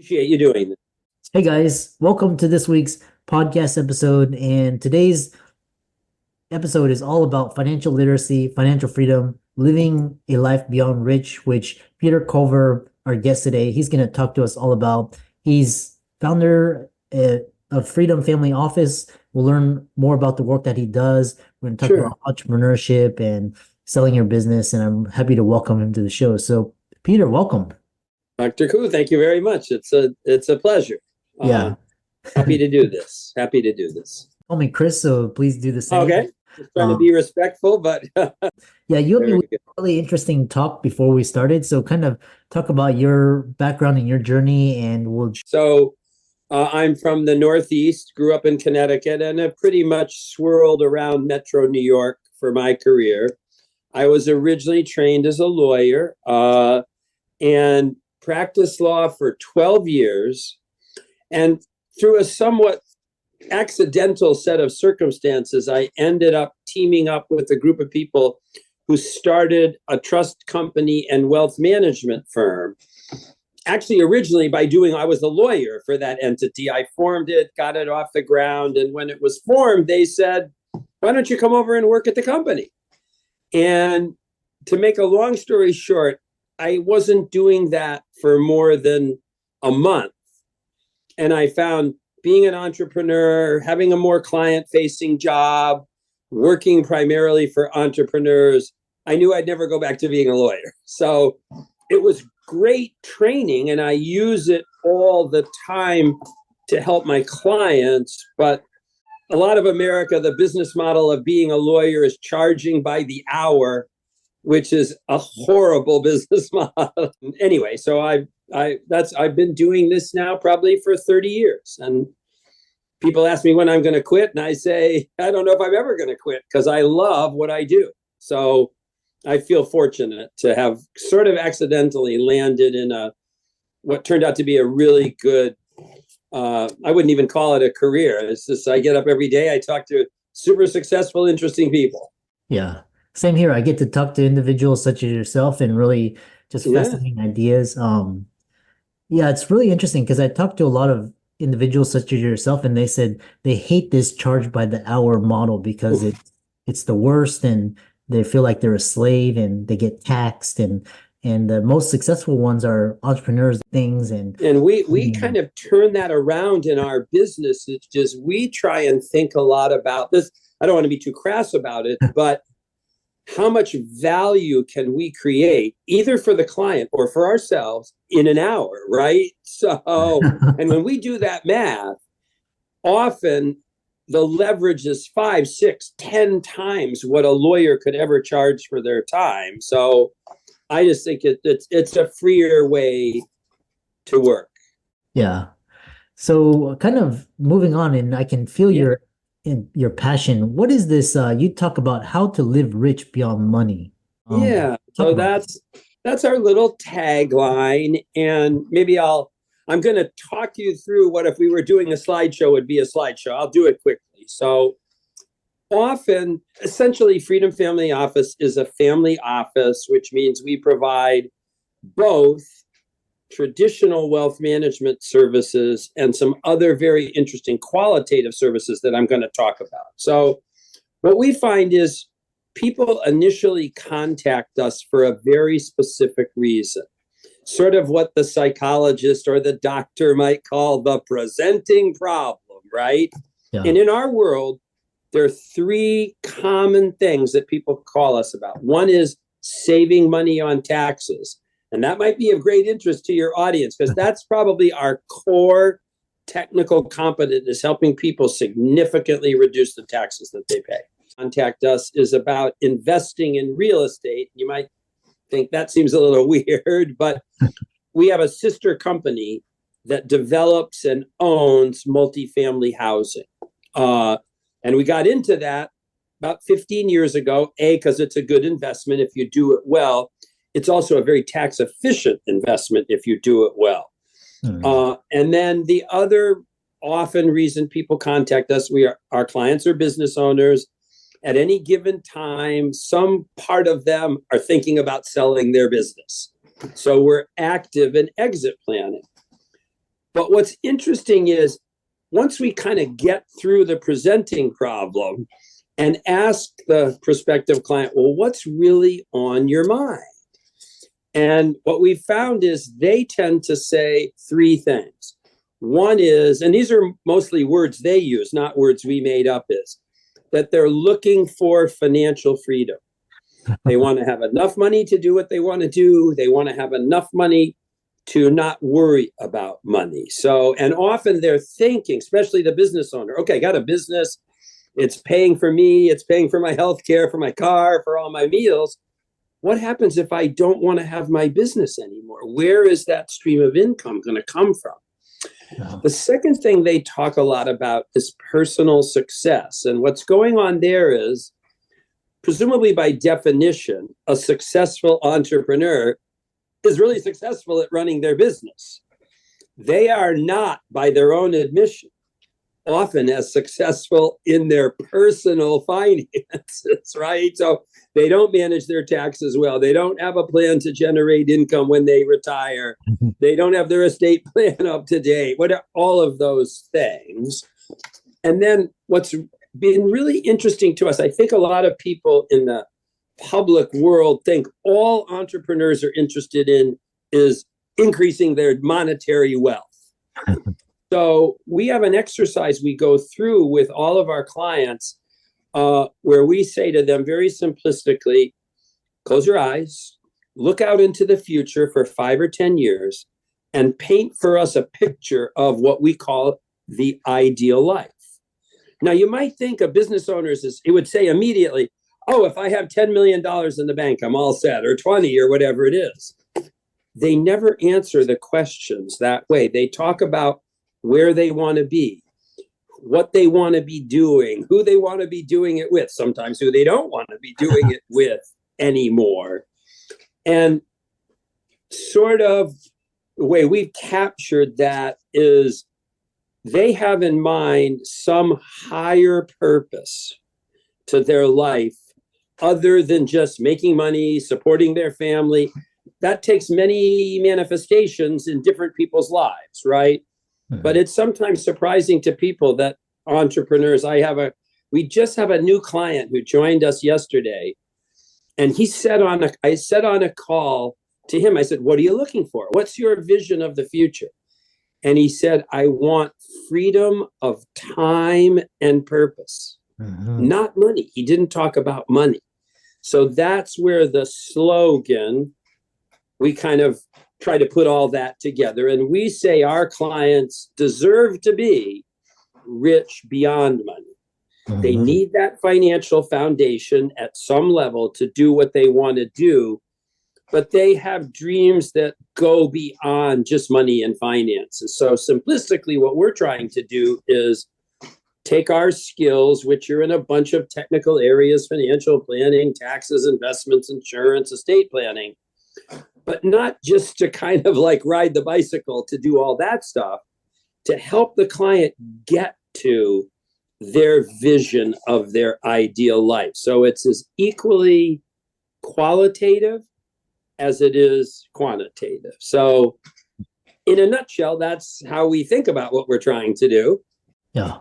Appreciate you doing this. Hey guys, welcome to this week's podcast episode. And today's episode is all about financial literacy, financial freedom, living a life beyond rich, which Peter Culver, our guest today, he's going to talk to us all about. He's founder of Freedom Family Office. We'll learn more about the work that he does. We're going to talk Sure. about entrepreneurship and selling your business. And I'm happy to welcome him to the show. So, Peter, welcome. Dr. Koo, thank you very much. It's a pleasure. Yeah. Happy to do this. Happy to do this. Call me Chris, so please do the same. Okay. Just trying to be respectful, but yeah, you and me very had good. a really interesting talk before we started. So kind of talk about your background and your journey, and we'll. So I'm from the Northeast, grew up in Connecticut, and have pretty much swirled around Metro New York for my career. I was originally trained as a lawyer and practiced law for 12 years. And through a somewhat accidental set of circumstances, I ended up teaming up with a group of people who started a trust company and wealth management firm. Actually, originally I was a lawyer for that entity. I formed it, got it off the ground. And when it was formed, they said, why don't you come over and work at the company? And to make a long story short, I wasn't doing that for more than a month. And I found being an entrepreneur, having a more client-facing job, working primarily for entrepreneurs, I knew I'd never go back to being a lawyer. So it was great training, and I use it all the time to help my clients. But a lot of America, the business model of being a lawyer is charging by the hour, which is a horrible business model. Anyway, so I've been doing this now probably for 30 years. And people ask me when I'm going to quit, and I say, I don't know if I'm ever going to quit because I love what I do. So I feel fortunate to have sort of accidentally landed in what turned out to be a really good, I wouldn't even call it a career. It's just I get up every day, I talk to super successful, interesting people. Yeah, same here. I get to talk to individuals such as yourself and really just Yeah. fascinating ideas. Yeah, it's really interesting because I talked to a lot of individuals such as yourself, and they said they hate this charge by the hour model because it's the worst, and they feel like they're a slave and they get taxed, and the most successful ones are entrepreneurs things and we kind of turn that around in our business. It's just we try and think a lot about this. I don't want to be too crass about it, but how much value can we create either for the client or for ourselves in an hour, right? So, and when we do that math, often the leverage is 5, 6, 10 times what a lawyer could ever charge for their time. So I just think it's a freer way to work. Yeah. So kind of moving on, and I can feel your passion. What is this? You talk about how to live rich beyond money. Yeah. So that's our little tagline. And maybe I'm going to talk you through what if we were doing a slideshow would be a slideshow. I'll do it quickly. So often, essentially, Freedom Family Office is a family office, which means we provide both traditional wealth management services and some other very interesting qualitative services that I'm going to talk about. So what we find is people initially contact us for a very specific reason, sort of what the psychologist or the doctor might call the presenting problem, right? Yeah. And in our world, there are 3 common things that people call us about. One is saving money on taxes. And that might be of great interest to your audience because that's probably our core technical competence, is helping people significantly reduce the taxes that they pay. Contact us is about investing in real estate. You might think that seems a little weird, but we have a sister company that develops and owns multifamily housing. And we got into that about 15 years ago, because it's a good investment if you do it well. It's also a very tax efficient investment if you do it well. And then the other often reason people contact us, our clients are business owners. At any given time, some part of them are thinking about selling their business. So we're active in exit planning. But what's interesting is once we kind of get through the presenting problem and ask the prospective client, well, what's really on your mind? And what we found is they tend to say three things. One is, and these are mostly words they use, not words we made up, is that they're looking for financial freedom. They want to have enough money to do what they want to do. They want to have enough money to not worry about money. So, and often they're thinking, especially the business owner, okay, I got a business. It's paying for me. It's paying for my health care, for my car, for all my meals. What happens if I don't want to have my business anymore? Where is that stream of income going to come from? Yeah. The second thing they talk a lot about is personal success. And what's going on there is, presumably by definition, a successful entrepreneur is really successful at running their business. They are not, by their own admission, often as successful in their personal finances, right? So they don't manage their taxes well. They don't have a plan to generate income when they retire. They don't have their estate plan up to date. What are all of those things? And then what's been really interesting to us, I think a lot of people in the public world think all entrepreneurs are interested in is increasing their monetary wealth. So we have an exercise we go through with all of our clients where we say to them very simplistically, close your eyes, look out into the future for 5 or 10 years, and paint for us a picture of what we call the ideal life. Now, you might think of business owners as, it would say immediately, oh, if I have $10 million in the bank, I'm all set, or 20 or whatever it is. They never answer the questions that way. They talk about where they want to be, what they want to be doing, who they want to be doing it with, sometimes who they don't want to be doing it with anymore. And sort of the way we've captured that is they have in mind some higher purpose to their life other than just making money, supporting their family. That takes many manifestations in different people's lives, right? Mm-hmm. But it's sometimes surprising to people that entrepreneurs, we just have a new client who joined us yesterday. And I said on a call to him, I said, what are you looking for? What's your vision of the future? And he said, I want freedom of time and purpose, not money. He didn't talk about money. So that's where the slogan, we kind of try to put all that together. And we say our clients deserve to be rich beyond money. They need that financial foundation at some level to do what they want to do. But they have dreams that go beyond just money and finances. So simplistically, what we're trying to do is take our skills, which are in a bunch of technical areas, financial planning, taxes, investments, insurance, estate planning, but not just to kind of like ride the bicycle to do all that stuff, to help the client get to their vision of their ideal life. So it's as equally qualitative as it is quantitative. So in a nutshell, that's how we think about what we're trying to do. Yeah,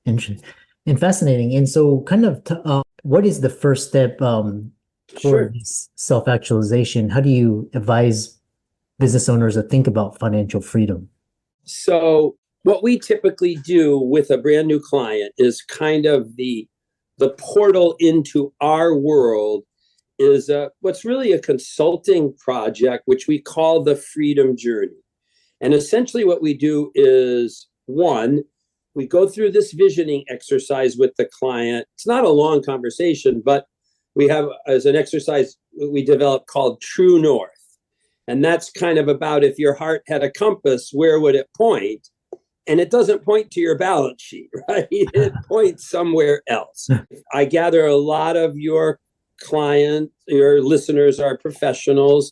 interesting and fascinating. And so kind of what is the first step for this self-actualization? How do you advise business owners to think about financial freedom? So what we typically do with a brand new client is kind of the portal into our world is what's really a consulting project, which we call the Freedom Journey. And essentially what we do is, one, we go through this visioning exercise with the client. It's not a long conversation, but we have as an exercise we developed called True North. And that's kind of about if your heart had a compass, where would it point? And it doesn't point to your balance sheet, right? It points somewhere else. I gather a lot of your listeners are professionals.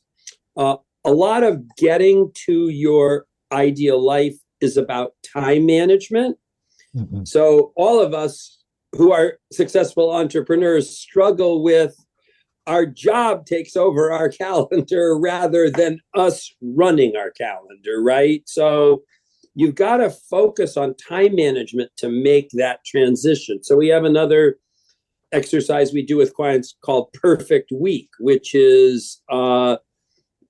A lot of getting to your ideal life is about time management. So all of us who are successful entrepreneurs struggle with our job takes over our calendar rather than us running our calendar, right? So you've got to focus on time management to make that transition. So we have another exercise we do with clients called Perfect Week, which is, I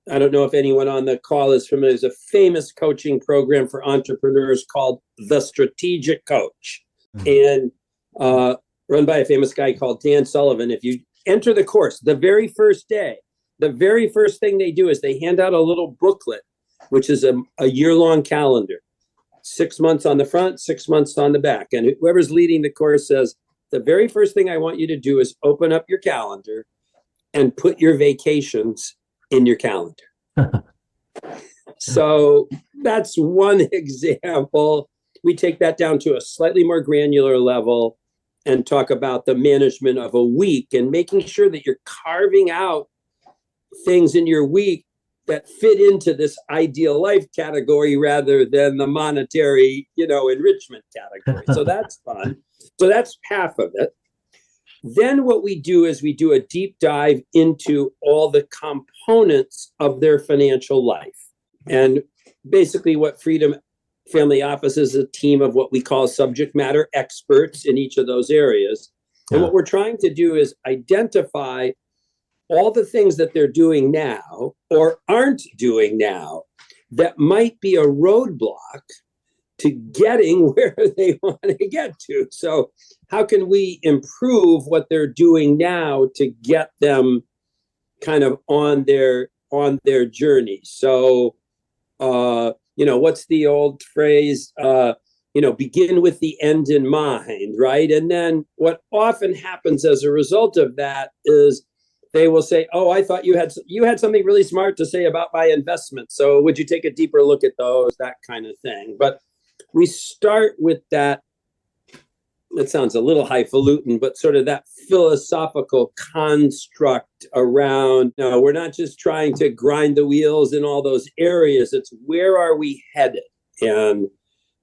don't know if anyone on the call is familiar. There's a famous coaching program for entrepreneurs called The Strategic Coach, and run by a famous guy called Dan Sullivan. If you enter the course, the very first day, the very first thing they do is they hand out a little booklet, which is a year-long calendar, 6 months on the front, 6 months on the back. And whoever's leading the course says, the very first thing I want you to do is open up your calendar and put your vacations in your calendar. So that's one example. We take that down to a slightly more granular level and talk about the management of a week and making sure that you're carving out things in your week that fit into this ideal life category rather than the monetary, enrichment category. So that's fun. So that's half of it. Then what we do is we do a deep dive into all the components of their financial life. And basically what Freedom Family Office is a team of what we call subject matter experts in each of those areas. And what we're trying to do is identify all the things that they're doing now or aren't doing now that might be a roadblock to getting where they want to get to. So how can we improve what they're doing now to get them kind of on their journey? So, what's the old phrase? Begin with the end in mind, right? And then what often happens as a result of that is they will say, oh, I thought you had something really smart to say about my investment. So would you take a deeper look at those, that kind of thing. But we start with that. It sounds a little highfalutin, but sort of that philosophical construct around, no, we're not just trying to grind the wheels in all those areas. It's where are we headed? And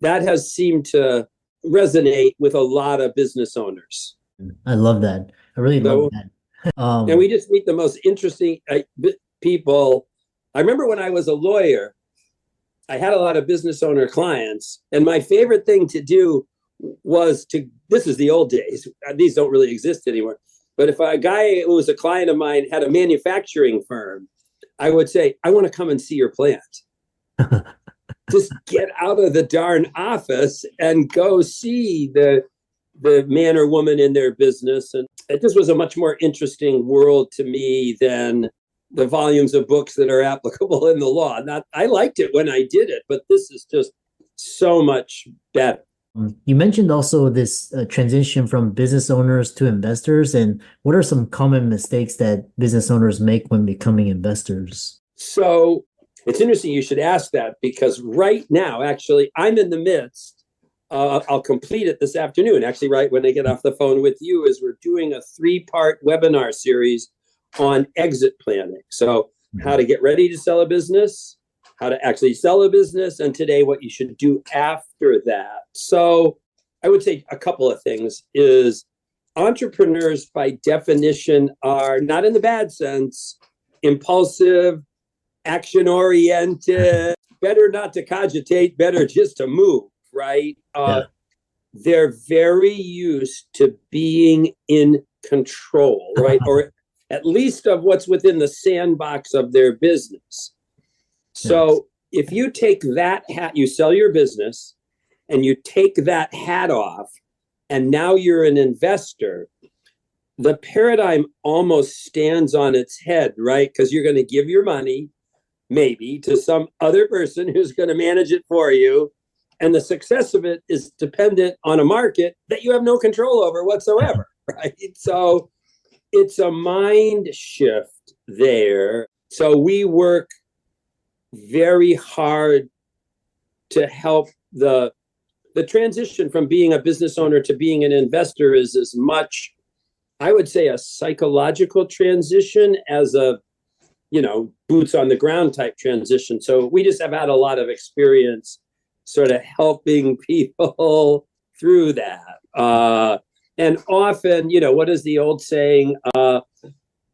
that has seemed to resonate with a lot of business owners. I love that. I really love that. And we just meet the most interesting people. I remember when I was a lawyer, I had a lot of business owner clients, and my favorite thing to do was this is the old days, these don't really exist anymore, but if a guy who was a client of mine had a manufacturing firm, I would say, I want to come and see your plant. Just get out of the darn office and go see the man or woman in their business. And this was a much more interesting world to me than the volumes of books that are applicable in the law. I liked it when I did it, but this is just so much better. You mentioned also this transition from business owners to investors. And what are some common mistakes that business owners make when becoming investors? So it's interesting you should ask that, because right now, actually, I'm in the midst. I'll complete it this afternoon, actually, right when I get off the phone with you, is we're doing a 3-part webinar series on exit planning. So how to get ready to sell a business, how to actually sell a business, and today what you should do after that. So I would say a couple of things is entrepreneurs by definition are, not in the bad sense, impulsive, action-oriented, better not to cogitate, better just to move, right? They're very used to being in control, right? Or at least of what's within the sandbox of their business. So if you take that hat, you sell your business and you take that hat off, and now you're an investor, the paradigm almost stands on its head, right? Because you're going to give your money maybe to some other person who's going to manage it for you. And the success of it is dependent on a market that you have no control over whatsoever, right? So it's a mind shift there. So we work very hard to help the transition from being a business owner to being an investor is as much, I would say, a psychological transition as a, boots on the ground type transition. So we just have had a lot of experience sort of helping people through that. And often, what is the old saying?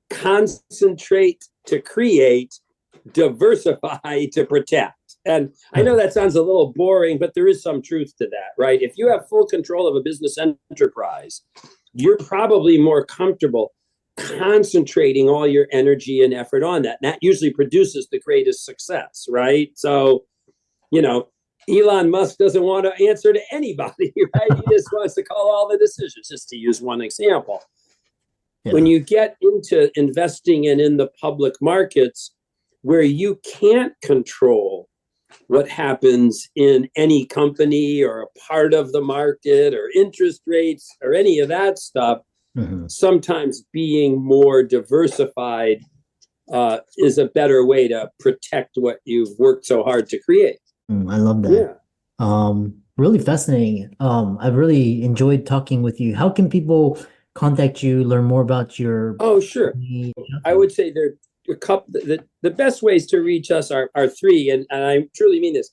Concentrate to create, diversify to protect. And I know that sounds a little boring, but there is some truth to that, right? If you have full control of a business enterprise, you're probably more comfortable concentrating all your energy and effort on that. And that usually produces the greatest success, right? So, Elon Musk doesn't want to answer to anybody, right? He just wants to call all the decisions, just to use one example. Yeah. When you get into investing in the public markets where you can't control what happens in any company or a part of the market or interest rates or any of that stuff, sometimes being more diversified is a better way to protect what you've worked so hard to create. I love that. Yeah. Really fascinating. I've really enjoyed talking with you. How can people contact you, learn more about your... Oh, sure. I would say there are a couple. The best ways to reach us are three, and I truly mean this.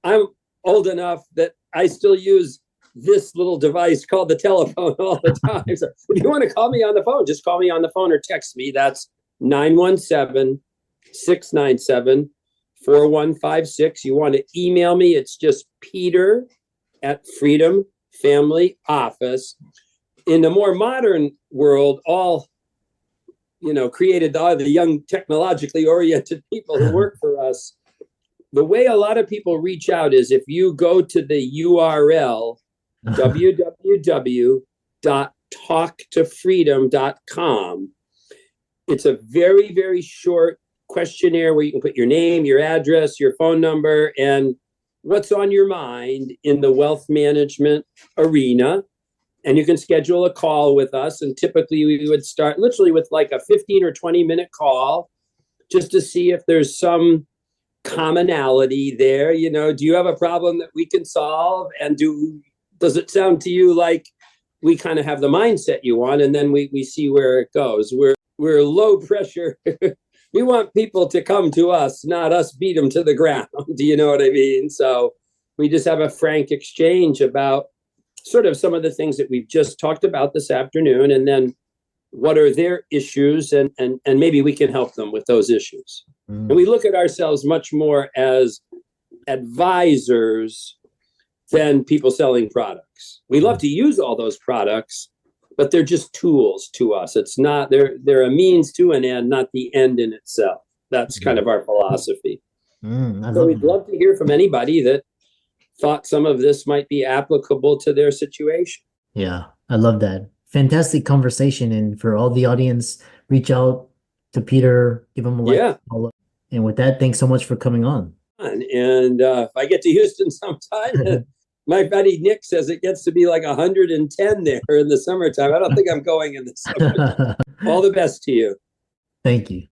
I'm old enough that I still use this little device called the telephone all the time. So if you want to call me on the phone, just call me on the phone or text me. That's 917-697-4156. You want to email me, it's just Peter@Freedom Family Office. In the more modern world, all created all the young technologically oriented people who work for us. The way a lot of people reach out is if you go to the URL www.talktofreedom.com. It's a very, very short questionnaire where you can put your name, your address, your phone number, and what's on your mind in the wealth management arena. And you can schedule a call with us. And typically we would start literally with like a 15 or 20-minute call just to see if there's some commonality there. Do you have a problem that we can solve? And does it sound to you like we kind of have the mindset you want? And then we see where it goes. We're low pressure. We want people to come to us, not us beat them to the ground. Do you know what I mean? So we just have a frank exchange about sort of some of the things that we've just talked about this afternoon, and then what are their issues, and maybe we can help them with those issues. And we look at ourselves much more as advisors than people selling products. We love to use all those products, but they're just tools to us. It's not, they're a means to an end, not the end in itself. That's kind of our philosophy. So we'd love to hear from anybody that thought some of this might be applicable to their situation. Yeah, I love that. Fantastic conversation. And for all the audience, reach out to Peter, give him a like. Yeah. And with that, thanks so much for coming on. And if I get to Houston sometime, my buddy Nick says it gets to be like 110 there in the summertime. I don't think I'm going in the summertime. All the best to you. Thank you.